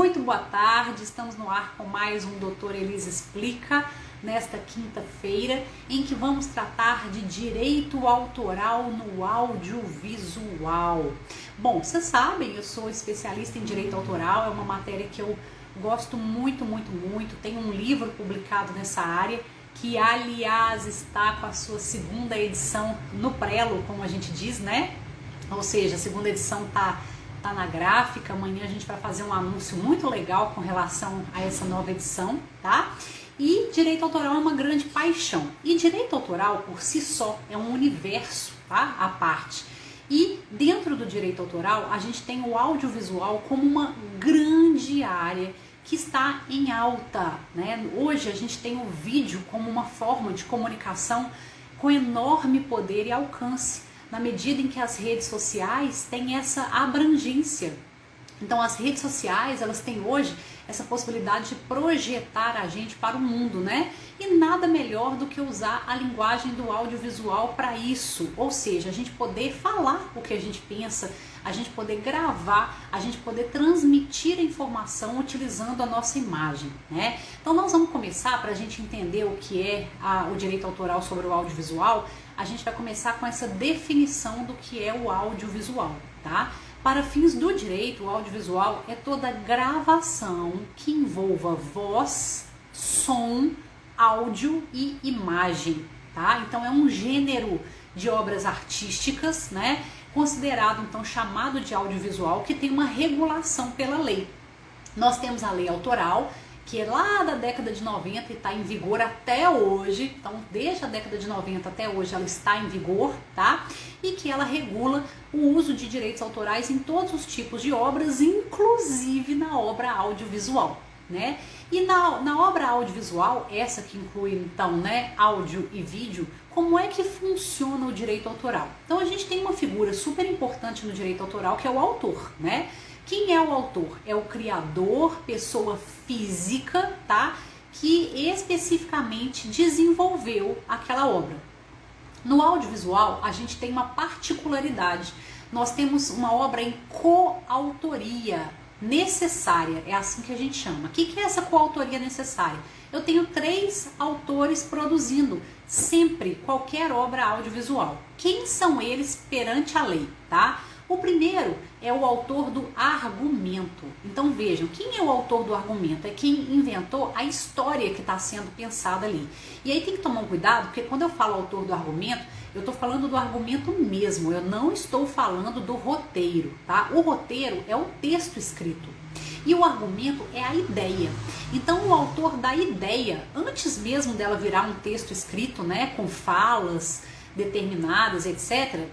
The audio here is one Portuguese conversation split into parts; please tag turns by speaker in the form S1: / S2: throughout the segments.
S1: Muito boa tarde, estamos no ar com mais um Doutora Elisa Explica, nesta quinta-feira, em que vamos tratar de direito autoral no audiovisual. Bom, vocês sabem, eu sou especialista em direito autoral, é uma matéria que eu gosto muito. Tem um livro publicado nessa área, que aliás está com a sua segunda edição no prelo, como a gente diz, né? Ou seja, a segunda edição tá na gráfica. Amanhã a gente vai fazer um anúncio muito legal com relação a essa nova edição, tá? E direito autoral é uma grande paixão. E direito autoral, por si só, é um universo, tá? À parte. E dentro do direito autoral, a gente tem o audiovisual como uma grande área que está em alta, né? Hoje a gente tem o vídeo como uma forma de comunicação com enorme poder e alcance, na medida em que as redes sociais têm essa abrangência. Então as redes sociais, elas têm hoje essa possibilidade de projetar a gente para o mundo, né? E nada melhor do que usar a linguagem do audiovisual para isso. Ou seja, a gente poder falar o que a gente pensa, a gente poder gravar, a gente poder transmitir a informação utilizando a nossa imagem, né? Então nós vamos começar, para a gente entender o que é o direito autoral sobre o audiovisual, a gente vai começar com essa definição do que é o audiovisual, tá? Para fins do direito, o audiovisual é toda gravação que envolva voz, som, áudio e imagem, tá? Então é um gênero de obras artísticas, né? Considerado então chamado de audiovisual, que tem uma regulação pela lei. Nós temos a lei autoral, que é lá da década de 90 e está em vigor até hoje. Então, desde a década de 90 até hoje ela está em vigor, tá? E que ela regula o uso de direitos autorais em todos os tipos de obras, inclusive na obra audiovisual, né? E na obra audiovisual, essa que inclui então, né, áudio e vídeo, como é que funciona o direito autoral? Então a gente tem uma figura super importante no direito autoral, que é o autor, né? Quem é o autor? É o criador, pessoa física, tá? Que especificamente desenvolveu aquela obra. No audiovisual, a gente tem uma particularidade. Nós temos uma obra em coautoria necessária, é assim que a gente chama. O que é essa coautoria necessária? Eu tenho 3 autores produzindo sempre qualquer obra audiovisual. Quem são eles perante a lei, tá? O primeiro é o autor do argumento. Então vejam, quem é o autor do argumento? É quem inventou a história que está sendo pensada ali. E aí tem que tomar um cuidado, porque quando eu falo autor do argumento, eu estou falando do argumento mesmo, eu não estou falando do roteiro, tá? O roteiro é o texto escrito e o argumento é a ideia. Então o autor da ideia, antes mesmo dela virar um texto escrito, né, com falas determinadas, etc.,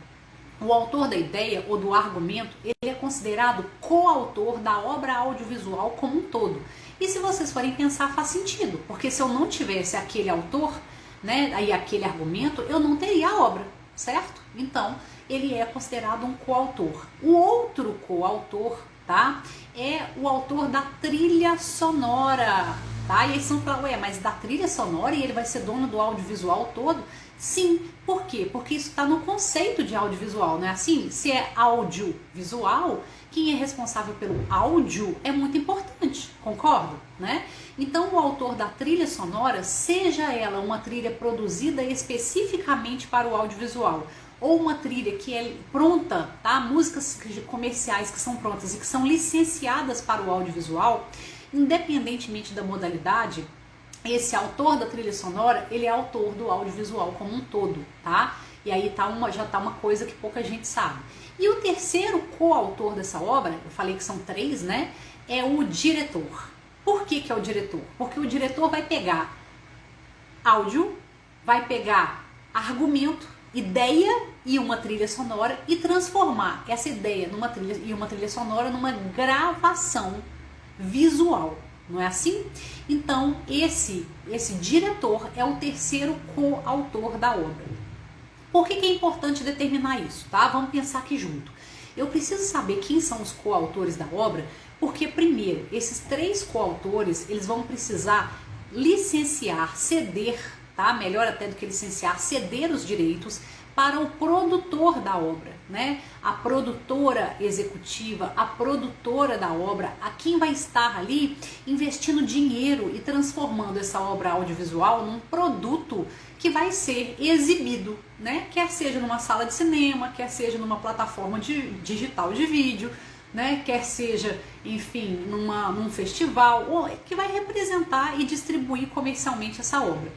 S1: o autor da ideia ou do argumento, ele é considerado coautor da obra audiovisual como um todo. E se vocês forem pensar, faz sentido, porque se eu não tivesse aquele autor, né, aí aquele argumento, eu não teria a obra, certo? Então, ele é considerado um coautor. O outro coautor, tá, é o autor da trilha sonora, tá? E aí vocês vão falar, ué, mas da trilha sonora e ele vai ser dono do audiovisual todo? Sim, por quê? Porque isso está no conceito de audiovisual, não é assim? Se é audiovisual, quem é responsável pelo áudio é muito importante, concordo, né? Então o autor da trilha sonora, seja ela uma trilha produzida especificamente para o audiovisual, ou uma trilha que é pronta, tá? Músicas comerciais que são prontas e que são licenciadas para o audiovisual, independentemente da modalidade, esse autor da trilha sonora, ele é autor do audiovisual como um todo, tá? E aí já tá uma coisa que pouca gente sabe. E o terceiro coautor dessa obra, eu falei que são 3, né? É o diretor. Por que é o diretor? Porque o diretor vai pegar áudio, vai pegar argumento, ideia e uma trilha sonora e transformar essa ideia e uma trilha sonora numa gravação visual. Não é assim? Então, esse diretor é o terceiro coautor da obra. Por que é importante determinar isso, tá? Vamos pensar aqui junto. Eu preciso saber quem são os coautores da obra, porque, primeiro, esses 3 coautores, eles vão precisar licenciar, ceder, tá? Melhor até do que licenciar, ceder os direitos para o produtor da obra, né? A produtora executiva, a produtora da obra, a quem vai estar ali investindo dinheiro e transformando essa obra audiovisual num produto que vai ser exibido, né? Quer seja numa sala de cinema, quer seja numa plataforma digital de vídeo, né? Quer seja, enfim, num festival, ou que vai representar e distribuir comercialmente essa obra.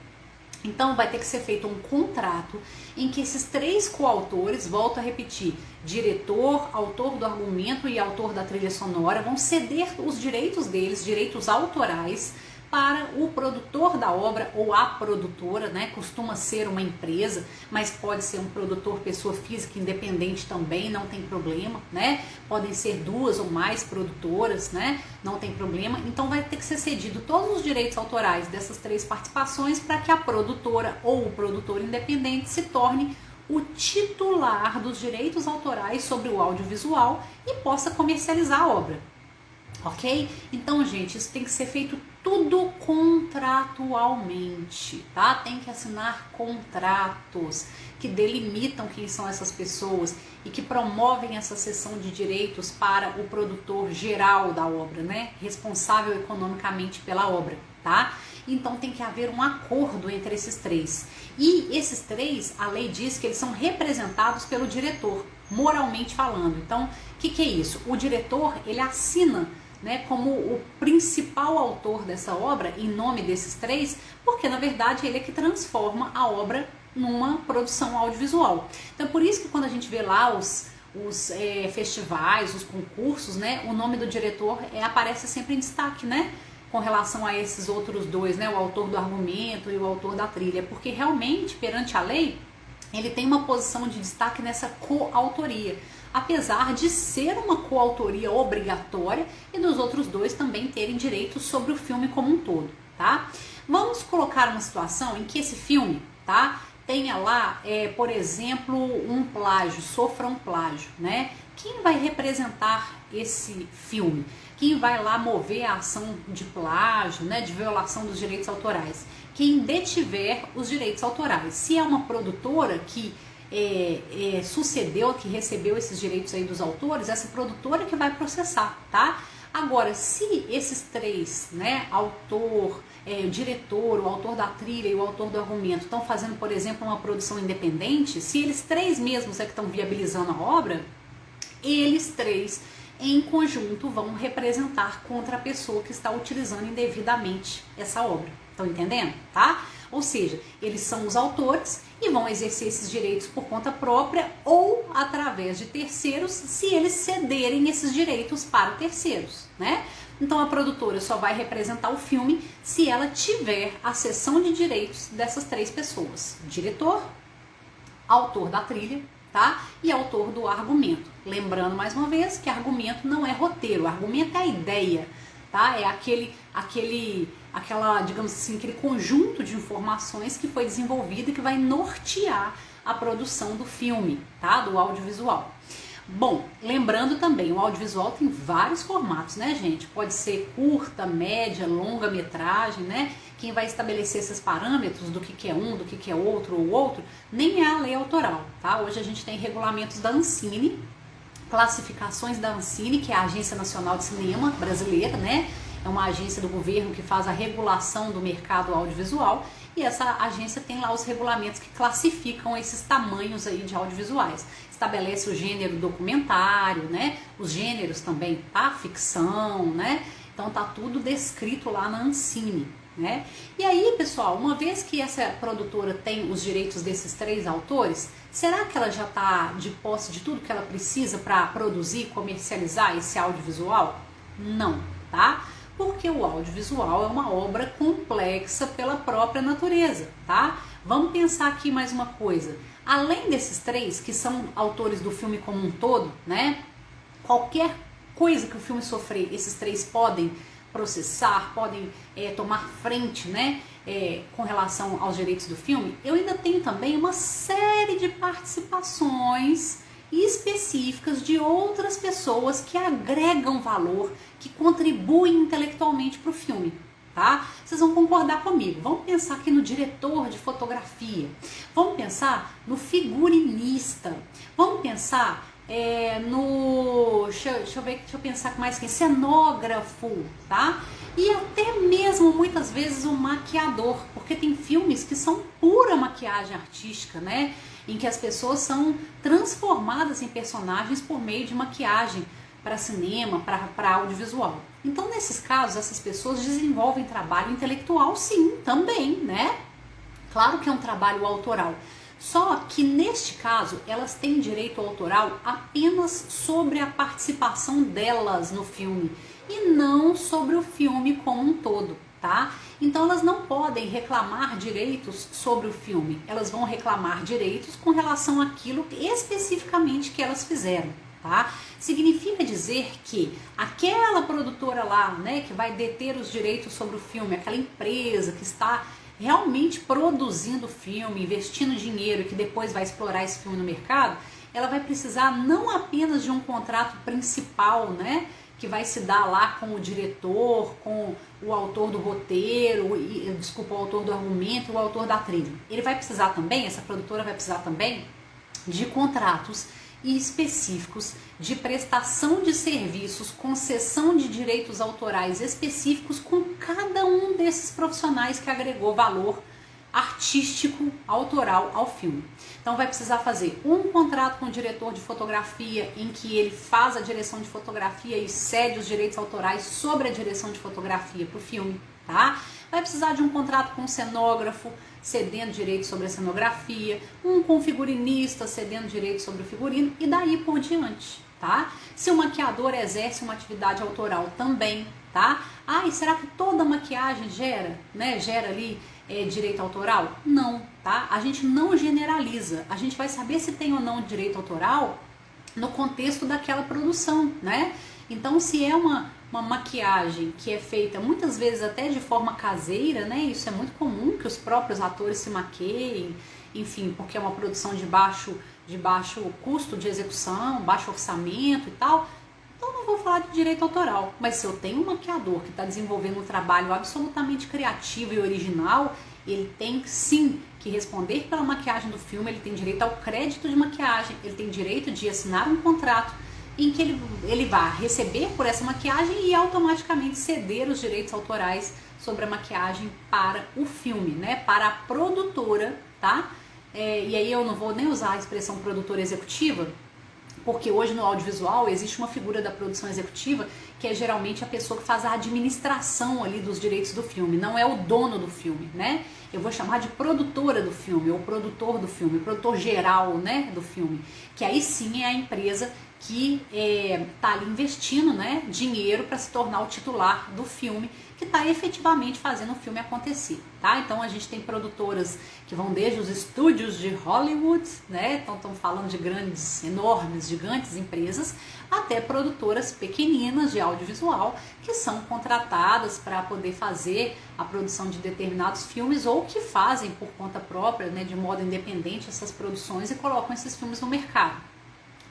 S1: Então vai ter que ser feito um contrato em que esses 3 coautores, volto a repetir, diretor, autor do argumento e autor da trilha sonora, vão ceder os direitos deles, direitos autorais, para o produtor da obra ou a produtora, né? Costuma ser uma empresa, mas pode ser um produtor, pessoa física independente também, não tem problema, né? Podem ser 2 ou mais produtoras, né? Não tem problema. Então vai ter que ser cedido todos os direitos autorais dessas 3 participações para que a produtora ou o produtor independente se torne o titular dos direitos autorais sobre o audiovisual e possa comercializar a obra. Ok? Então, gente, isso tem que ser feito tudo contratualmente, tá? Tem que assinar contratos que delimitam quem são essas pessoas e que promovem essa cessão de direitos para o produtor geral da obra, né? Responsável economicamente pela obra, tá? Então tem que haver um acordo entre esses 3. E esses 3, a lei diz que eles são representados pelo diretor, moralmente falando. Então, o que é isso? O diretor, ele assina, né, como o principal autor dessa obra, em nome desses 3, porque na verdade ele é que transforma a obra numa produção audiovisual. Então por isso que quando a gente vê lá os festivais, os concursos, né, o nome do diretor aparece sempre em destaque, né, com relação a esses outros 2, né, o autor do argumento e o autor da trilha, porque realmente, perante a lei, ele tem uma posição de destaque nessa coautoria, apesar de ser uma coautoria obrigatória e dos outros 2 também terem direitos sobre o filme como um todo, tá? Vamos colocar uma situação em que esse filme, tá, tenha lá, por exemplo, um plágio, sofra um plágio, né? Quem vai representar esse filme? Quem vai lá mover a ação de plágio, né, de violação dos direitos autorais? Quem detiver os direitos autorais. Se é uma produtora que sucedeu, que recebeu esses direitos aí dos autores, essa produtora que vai processar, tá? Agora, se esses 3, né, autor, o diretor, o autor da trilha e o autor do argumento estão fazendo, por exemplo, uma produção independente, se eles 3 mesmos que estão viabilizando a obra, eles 3 em conjunto vão representar contra a pessoa que está utilizando indevidamente essa obra. Estão entendendo? Tá? Ou seja, eles são os autores e vão exercer esses direitos por conta própria ou através de terceiros, se eles cederem esses direitos para terceiros, né? Então a produtora só vai representar o filme se ela tiver a cessão de direitos dessas 3 pessoas: diretor, autor da trilha, tá? E autor do argumento. Lembrando mais uma vez que argumento não é roteiro, argumento é a ideia, tá? É aquela, digamos assim, aquele conjunto de informações que foi desenvolvido e que vai nortear a produção do filme, tá? Do audiovisual. Bom, lembrando também, o audiovisual tem vários formatos, né, gente? Pode ser curta, média, longa metragem, né? Quem vai estabelecer esses parâmetros do que é um, do que é outro ou outro, nem é a lei autoral, tá? Hoje a gente tem regulamentos da Ancine, classificações da Ancine, que é a Agência Nacional de Cinema brasileira, né? É uma agência do governo que faz a regulação do mercado audiovisual, e essa agência tem lá os regulamentos que classificam esses tamanhos aí de audiovisuais. Estabelece o gênero documentário, né? Os gêneros também, tá? Ficção, né? Então tá tudo descrito lá na Ancine, né? E aí, pessoal, uma vez que essa produtora tem os direitos desses 3 autores, será que ela já tá de posse de tudo que ela precisa para produzir, comercializar esse audiovisual? Não, tá? Porque o audiovisual é uma obra complexa pela própria natureza, tá? Vamos pensar aqui mais uma coisa. Além desses 3, que são autores do filme como um todo, né? Qualquer coisa que o filme sofrer, esses 3 podem processar, podem tomar frente, né? Com relação aos direitos do filme. Eu ainda tenho também uma série de participações específicas de outras pessoas que agregam valor, que contribuem intelectualmente para o filme, tá? Vocês vão concordar comigo. Vamos pensar aqui no diretor de fotografia, vamos pensar no figurinista, vamos pensar deixa eu pensar mais que cenógrafo, tá? E até mesmo muitas vezes o maquiador, porque tem filmes que são pura maquiagem artística, né? Em que as pessoas são transformadas em personagens por meio de maquiagem para cinema, para audiovisual. Então, nesses casos, essas pessoas desenvolvem trabalho intelectual, sim, também, né? Claro que é um trabalho autoral. Só que neste caso, elas têm direito autoral apenas sobre a participação delas no filme e não sobre o filme como um todo, tá? Então elas não podem reclamar direitos sobre o filme, elas vão reclamar direitos com relação àquilo especificamente que elas fizeram, tá? Significa dizer que aquela produtora lá, né, que vai deter os direitos sobre o filme, aquela empresa que está realmente produzindo filme, investindo dinheiro e que depois vai explorar esse filme no mercado, ela vai precisar não apenas de um contrato principal, né, que vai se dar lá com o diretor, com o autor do roteiro, o autor do argumento, o autor da trilha. Ele vai precisar também, essa produtora vai precisar também de contratos específicos de prestação de serviços, concessão de direitos autorais específicos com cada um desses profissionais que agregou valor artístico, autoral ao filme. Então vai precisar fazer um contrato com o diretor de fotografia em que ele faz a direção de fotografia e cede os direitos autorais sobre a direção de fotografia para o filme, tá? Vai precisar de um contrato com o cenógrafo, cedendo direitos sobre a cenografia, um com o figurinista, cedendo direitos sobre o figurino e daí por diante, tá? Se o maquiador exerce uma atividade autoral também, tá? E será que toda maquiagem gera ali direito autoral? Não, tá? A gente não generaliza, a gente vai saber se tem ou não direito autoral no contexto daquela produção, né? Então, se é uma maquiagem que é feita muitas vezes até de forma caseira, né? Isso é muito comum que os próprios atores se maqueiem, enfim, porque é uma produção de baixo custo de execução, baixo orçamento e tal. Então não vou falar de direito autoral, mas se eu tenho um maquiador que está desenvolvendo um trabalho absolutamente criativo e original, ele tem sim que responder pela maquiagem do filme, ele tem direito ao crédito de maquiagem, ele tem direito de assinar um contrato em que ele vai receber por essa maquiagem e automaticamente ceder os direitos autorais sobre a maquiagem para o filme, né? Para a produtora, tá? E aí eu não vou nem usar a expressão produtora executiva, porque hoje no audiovisual existe uma figura da produção executiva que é geralmente a pessoa que faz a administração ali dos direitos do filme, não é o dono do filme, né? Eu vou chamar de produtora do filme, ou produtor do filme, produtor geral, né, do filme, que aí sim é a empresa que está ali investindo, né, dinheiro para se tornar o titular do filme, que está efetivamente fazendo o filme acontecer, tá? Então a gente tem produtoras que vão desde os estúdios de Hollywood, né? Então estamos falando de grandes, enormes, gigantes empresas, até produtoras pequeninas de audiovisual que são contratadas para poder fazer a produção de determinados filmes ou que fazem por conta própria, né, de modo independente essas produções e colocam esses filmes no mercado,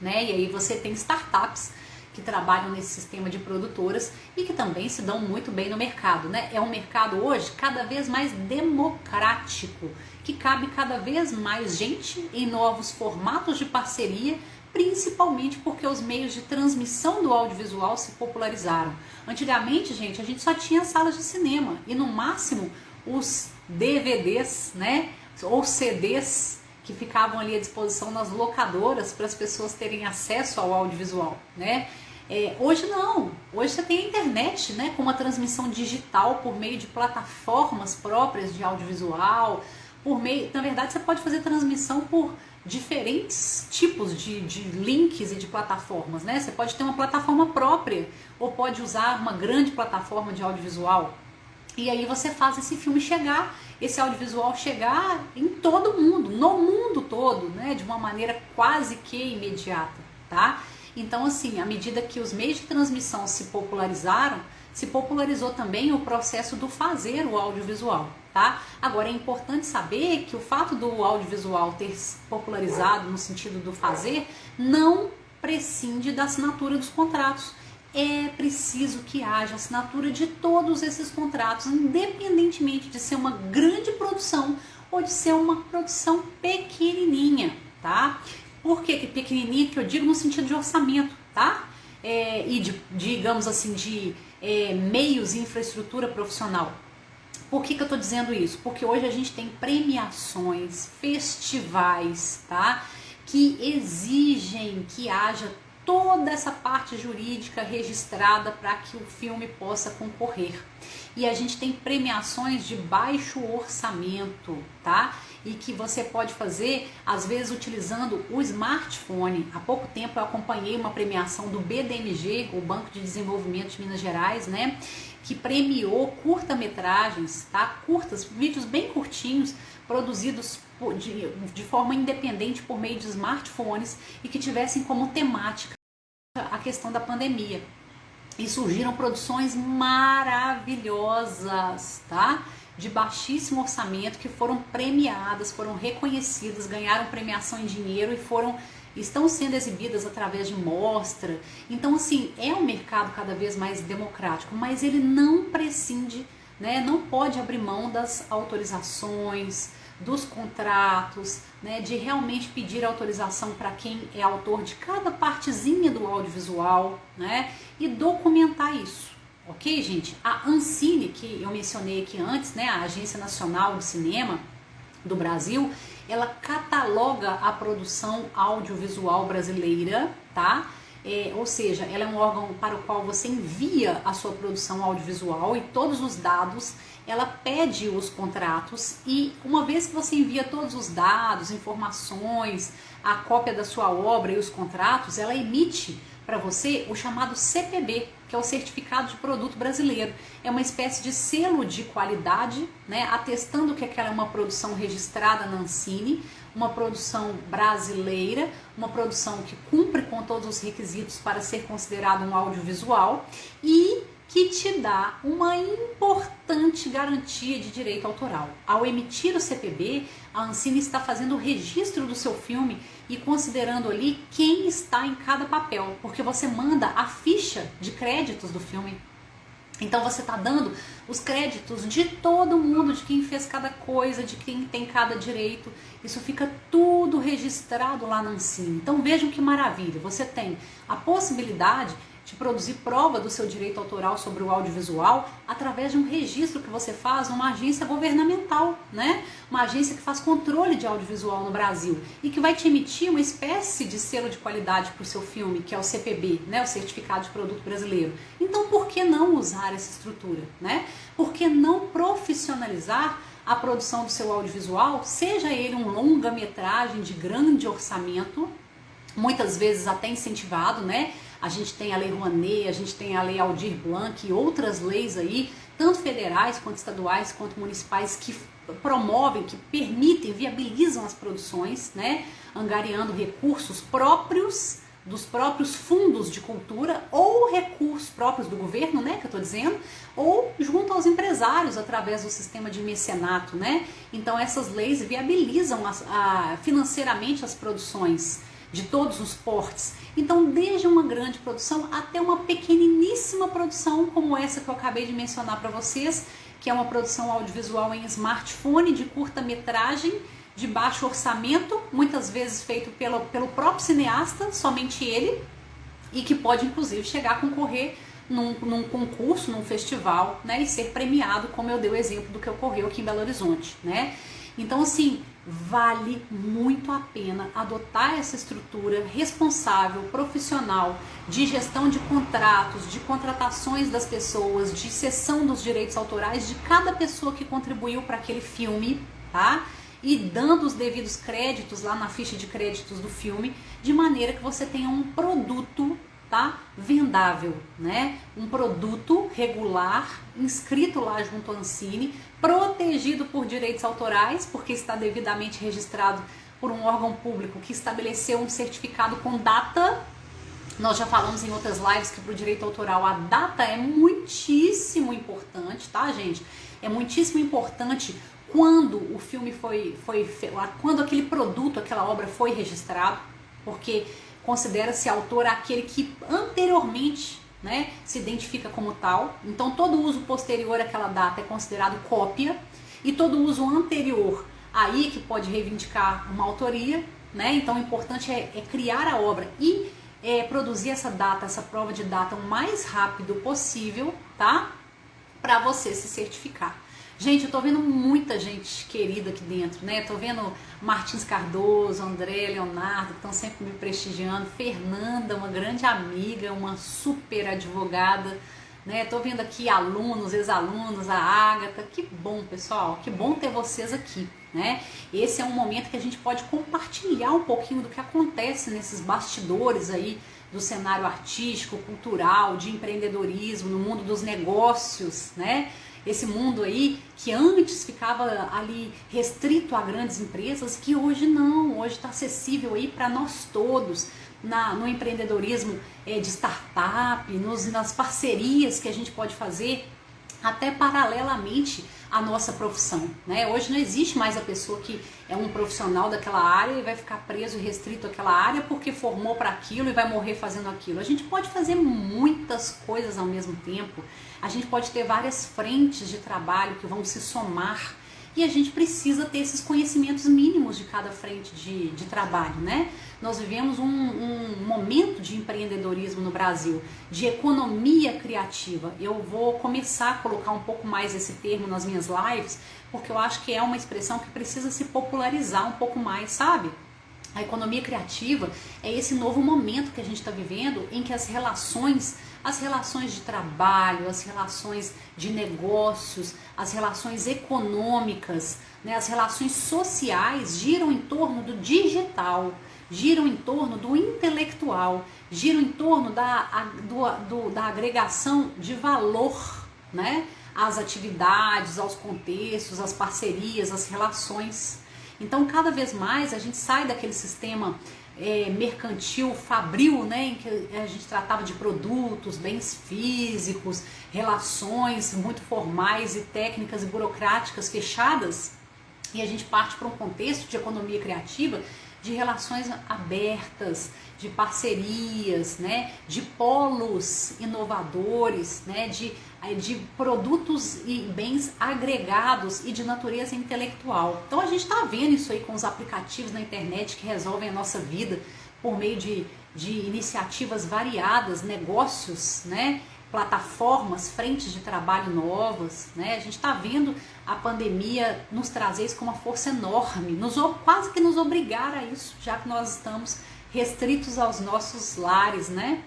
S1: né? E aí você tem startups que trabalham nesse sistema de produtoras e que também se dão muito bem no mercado, né? É um mercado hoje cada vez mais democrático, que cabe cada vez mais gente em novos formatos de parceria, principalmente porque os meios de transmissão do audiovisual se popularizaram. Antigamente, gente, a gente só tinha salas de cinema e no máximo os DVDs, né? Ou CDs que ficavam ali à disposição nas locadoras para as pessoas terem acesso ao audiovisual, né? Hoje não, hoje você tem a internet, né, com uma transmissão digital por meio de plataformas próprias de audiovisual, na verdade você pode fazer transmissão por diferentes tipos de links e de plataformas, né? Você pode ter uma plataforma própria ou pode usar uma grande plataforma de audiovisual. E aí você faz esse filme chegar, esse audiovisual chegar em todo mundo, no mundo todo, né, de uma maneira quase que imediata, tá? Então, assim, à medida que os meios de transmissão se popularizaram, se popularizou também o processo do fazer o audiovisual, tá? Agora, é importante saber que o fato do audiovisual ter se popularizado no sentido do fazer não prescinde da assinatura dos contratos, é preciso que haja assinatura de todos esses contratos, independentemente de ser uma grande produção ou de ser uma produção pequenininha, tá? Por que pequenininha? Que eu digo no sentido de orçamento, tá? E digamos assim, de meios e infraestrutura profissional. Por que eu tô dizendo isso? Porque hoje a gente tem premiações, festivais, tá? Que exigem que haja toda essa parte jurídica registrada para que o filme possa concorrer. E a gente tem premiações de baixo orçamento, tá? E que você pode fazer, às vezes, utilizando o smartphone. Há pouco tempo eu acompanhei uma premiação do BDMG, o Banco de Desenvolvimento de Minas Gerais, né? Que premiou curta-metragens, tá? Curtas, vídeos bem curtinhos, produzidos de forma independente por meio de smartphones e que tivessem como temática a questão da pandemia. E surgiram produções maravilhosas, tá? De baixíssimo orçamento, que foram premiadas, foram reconhecidas, ganharam premiação em dinheiro e estão sendo exibidas através de mostra. Então, assim, é um mercado cada vez mais democrático, mas ele não prescinde, né? Não pode abrir mão das autorizações, dos contratos, né, de realmente pedir autorização para quem é autor de cada partezinha do audiovisual, né, e documentar isso, ok, gente? A Ancine, que eu mencionei aqui antes, né, a Agência Nacional de Cinema do Brasil, ela cataloga a produção audiovisual brasileira, tá? Ou seja, ela é um órgão para o qual você envia a sua produção audiovisual e todos os dados, ela pede os contratos e uma vez que você envia todos os dados, informações, a cópia da sua obra e os contratos, ela emite para você o chamado CPB, que é o Certificado de Produto Brasileiro. É uma espécie de selo de qualidade, né, atestando que aquela é uma produção registrada na Ancine, uma produção brasileira, uma produção que cumpre com todos os requisitos para ser considerado um audiovisual e que te dá uma importante garantia de direito autoral. Ao emitir o CPB, a Ancine está fazendo o registro do seu filme e considerando ali quem está em cada papel, porque você manda a ficha de créditos do filme. Então você está dando os créditos de todo mundo, de quem fez cada coisa, de quem tem cada direito. Isso fica tudo registrado lá na Ancine. Então vejam que maravilha, você tem a possibilidade de produzir prova do seu direito autoral sobre o audiovisual através de um registro que você faz numa agência governamental, né? Uma agência que faz controle de audiovisual no Brasil e que vai te emitir uma espécie de selo de qualidade para o seu filme, que é o CPB, né? O Certificado de Produto Brasileiro. Então, por que não usar essa estrutura, né? Por que não profissionalizar a produção do seu audiovisual, seja ele um longa-metragem de grande orçamento, muitas vezes até incentivado, né? A gente tem a Lei Rouanet, a gente tem a Lei Aldir Blanc e outras leis aí, tanto federais quanto estaduais quanto municipais, que promovem, que permitem, viabilizam as produções, né? Angariando recursos próprios dos próprios fundos de cultura ou recursos próprios do governo, né, que eu tô dizendo, ou junto aos empresários através do sistema de mecenato, né? Então essas leis viabilizam financeiramente as produções de todos os portes. Então, desde uma grande produção até uma pequeniníssima produção como essa que eu acabei de mencionar para vocês, que é uma produção audiovisual em smartphone de curta-metragem, de baixo orçamento, muitas vezes feito pelo próprio cineasta, somente ele, e que pode inclusive chegar a concorrer num concurso, num festival, né, e ser premiado, como eu dei o exemplo do que ocorreu aqui em Belo Horizonte, né? Então, assim, vale muito a pena adotar essa estrutura responsável, profissional, de gestão de contratos, de contratações das pessoas, de cessão dos direitos autorais de cada pessoa que contribuiu para aquele filme, tá? E dando os devidos créditos lá na ficha de créditos do filme, de maneira que você tenha um produto, tá, vendável, né? Um produto regular, inscrito lá junto à Ancine, protegido por direitos autorais, porque está devidamente registrado por um órgão público que estabeleceu um certificado com data. Nós já falamos em outras lives que para o direito autoral a data é muitíssimo importante, tá, gente? É muitíssimo importante quando o filme quando aquele produto, aquela obra foi registrado, porque considera-se autor aquele que anteriormente né, se identifica como tal. Então todo uso posterior àquela data é considerado cópia, e todo uso anterior aí que pode reivindicar uma autoria, né? Então o importante é criar a obra e produzir essa data, essa prova de data o mais rápido possível, tá? Para você se certificar. Gente, eu tô vendo muita gente querida aqui dentro, né? Tô vendo Martins Cardoso, André, Leonardo, que estão sempre me prestigiando. Fernanda, uma grande amiga, uma super advogada, né? Tô vendo aqui alunos, ex-alunos, a Ágata. Que bom, pessoal, que bom ter vocês aqui, né? Esse é um momento que a gente pode compartilhar um pouquinho do que acontece nesses bastidores aí do cenário artístico, cultural, de empreendedorismo, no mundo dos negócios, né? Esse mundo aí que antes ficava ali restrito a grandes empresas, que hoje não, hoje está acessível aí para nós todos, no empreendedorismo de startup, nas parcerias que a gente pode fazer até paralelamente à nossa profissão, né? Hoje não existe mais a pessoa que é um profissional daquela área e vai ficar preso e restrito àquela área porque formou para aquilo e vai morrer fazendo aquilo. A gente pode fazer muitas coisas ao mesmo tempo, a gente pode ter várias frentes de trabalho que vão se somar, e a gente precisa ter esses conhecimentos mínimos de cada frente de trabalho, né? Nós vivemos um momento de empreendedorismo no Brasil, de economia criativa. Eu vou começar a colocar um pouco mais esse termo nas minhas lives, porque eu acho que é uma expressão que precisa se popularizar um pouco mais, sabe? A economia criativa é esse novo momento que a gente está vivendo, em que as relações de trabalho, as relações de negócios, as relações econômicas, né, as relações sociais giram em torno do digital, giram em torno do intelectual, giram em torno da agregação de valor, né, às atividades, aos contextos, às parcerias, às relações. Então, cada vez mais a gente sai daquele sistema mercantil, fabril, né, em que a gente tratava de produtos, bens físicos, relações muito formais e técnicas e burocráticas fechadas, e a gente parte para um contexto de economia criativa, de relações abertas, de parcerias, né, de polos inovadores, né, de produtos e bens agregados e de natureza intelectual. Então a gente está vendo isso aí com os aplicativos na internet que resolvem a nossa vida por meio de iniciativas variadas, negócios, né, plataformas, frentes de trabalho novas, né? A gente está vendo a pandemia nos trazer isso com uma força enorme, quase que nos obrigar a isso, já que nós estamos restritos aos nossos lares, né,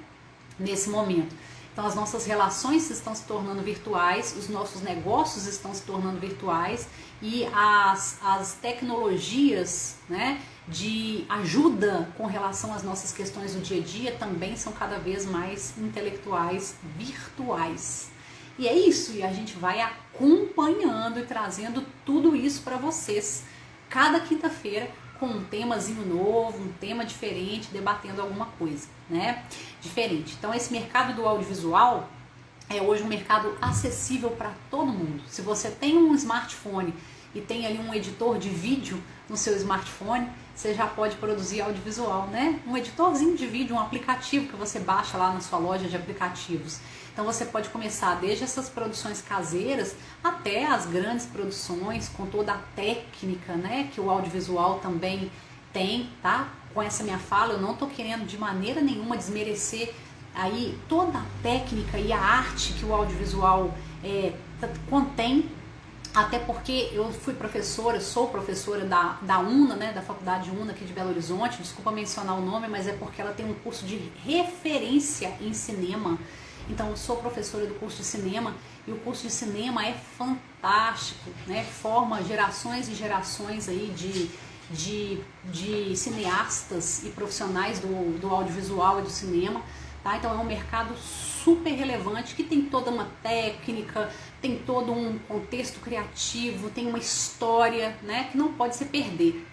S1: nesse momento. Então as nossas relações estão se tornando virtuais, os nossos negócios estão se tornando virtuais, e as tecnologias, né, de ajuda com relação às nossas questões do dia a dia também são cada vez mais intelectuais, virtuais. E é isso, e a gente vai acompanhando e trazendo tudo isso para vocês cada quinta-feira, com um temazinho novo, um tema diferente, debatendo alguma coisa, né, diferente. Então esse mercado do audiovisual é hoje um mercado acessível para todo mundo. Se você tem um smartphone e tem ali um editor de vídeo no seu smartphone, você já pode produzir audiovisual, né? Um editorzinho de vídeo, um aplicativo que você baixa lá na sua loja de aplicativos. Então você pode começar desde essas produções caseiras até as grandes produções, com toda a técnica, né, que o audiovisual também tem, tá? Com essa minha fala, eu não tô querendo de maneira nenhuma desmerecer aí toda a técnica e a arte que o audiovisual contém, até porque eu sou professora da UNA, né, da Faculdade UNA aqui de Belo Horizonte. Desculpa mencionar o nome, mas é porque ela tem um curso de referência em cinema. Então eu sou professora do curso de cinema, e o curso de cinema é fantástico, né? Forma gerações e gerações aí de cineastas e profissionais do audiovisual e do cinema, tá? Então é um mercado super relevante, que tem toda uma técnica, tem todo um contexto criativo, tem uma história, né, que não pode se perder.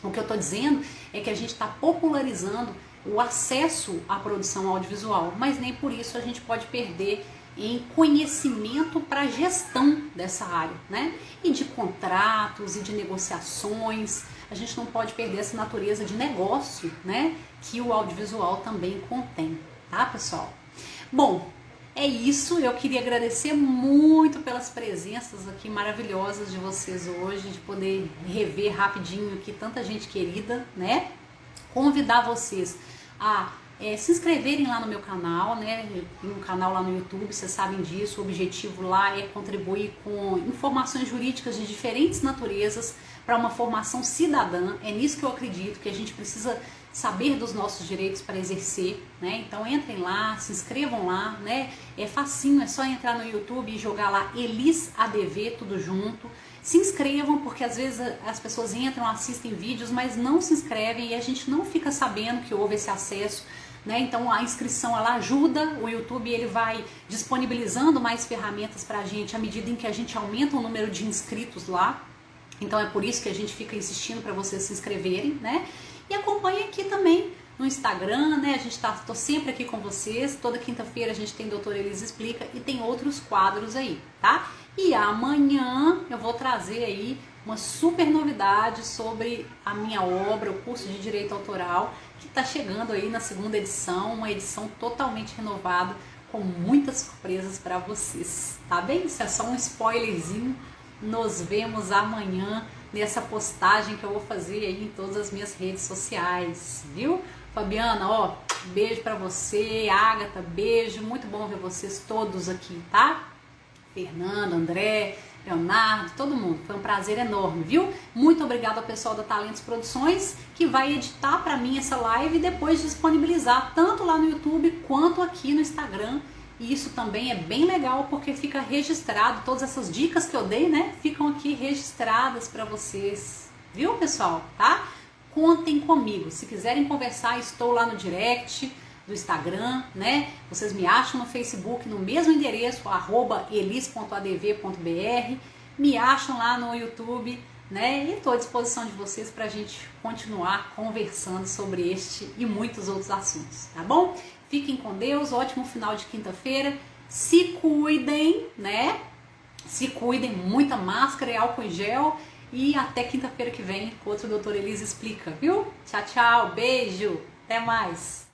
S1: O que eu estou dizendo é que a gente está popularizando o acesso à produção audiovisual, mas nem por isso a gente pode perder em conhecimento para a gestão dessa área, né? E de contratos e de negociações. A gente não pode perder essa natureza de negócio, né, que o audiovisual também contém, tá, pessoal? Bom, é isso, eu queria agradecer muito pelas presenças aqui maravilhosas de vocês hoje, de poder rever rapidinho aqui tanta gente querida, né? Convidar vocês a se inscreverem lá no meu canal, né? Um canal lá no YouTube, vocês sabem disso. O objetivo lá é contribuir com informações jurídicas de diferentes naturezas para uma formação cidadã. É nisso que eu acredito, que a gente precisa saber dos nossos direitos para exercer, né? Então entrem lá, se inscrevam lá, né? É facinho, é só entrar no YouTube e jogar lá Elis ADV, tudo junto. Se inscrevam, porque às vezes as pessoas entram, assistem vídeos, mas não se inscrevem e a gente não fica sabendo que houve esse acesso, né? Então a inscrição ela ajuda, o YouTube ele vai disponibilizando mais ferramentas para a gente à medida em que a gente aumenta o número de inscritos lá. Então é por isso que a gente fica insistindo para vocês se inscreverem, né? E acompanhe aqui também no Instagram, né? Tô sempre aqui com vocês. Toda quinta-feira a gente tem Doutora Elis Explica e tem outros quadros aí, tá? E amanhã eu vou trazer aí uma super novidade sobre a minha obra, o curso de Direito Autoral, que tá chegando aí na segunda edição, uma edição totalmente renovada, com muitas surpresas para vocês, tá bem? Isso é só um spoilerzinho. Nos vemos amanhã nessa postagem que eu vou fazer aí em todas as minhas redes sociais, viu? Fabiana, ó, beijo pra você, Agatha, beijo, muito bom ver vocês todos aqui, tá? Fernando, André, Leonardo, todo mundo, foi um prazer enorme, viu? Muito obrigada ao pessoal da Talentos Produções, que vai editar pra mim essa live e depois disponibilizar tanto lá no YouTube quanto aqui no Instagram. E isso também é bem legal porque fica registrado, todas essas dicas que eu dei, né, ficam aqui registradas para vocês, viu, pessoal, tá? Contem comigo, se quiserem conversar, estou lá no direct do Instagram, né, vocês me acham no Facebook no mesmo endereço, @elis.adv.br, me acham lá no YouTube, né, e estou à disposição de vocês para a gente continuar conversando sobre este e muitos outros assuntos, tá bom? Fiquem com Deus, ótimo final de quinta-feira, se cuidem, né? Se cuidem, muita máscara e álcool em gel e até quinta-feira que vem com outro Doutora Elis Explica, viu? Tchau, tchau, beijo, até mais!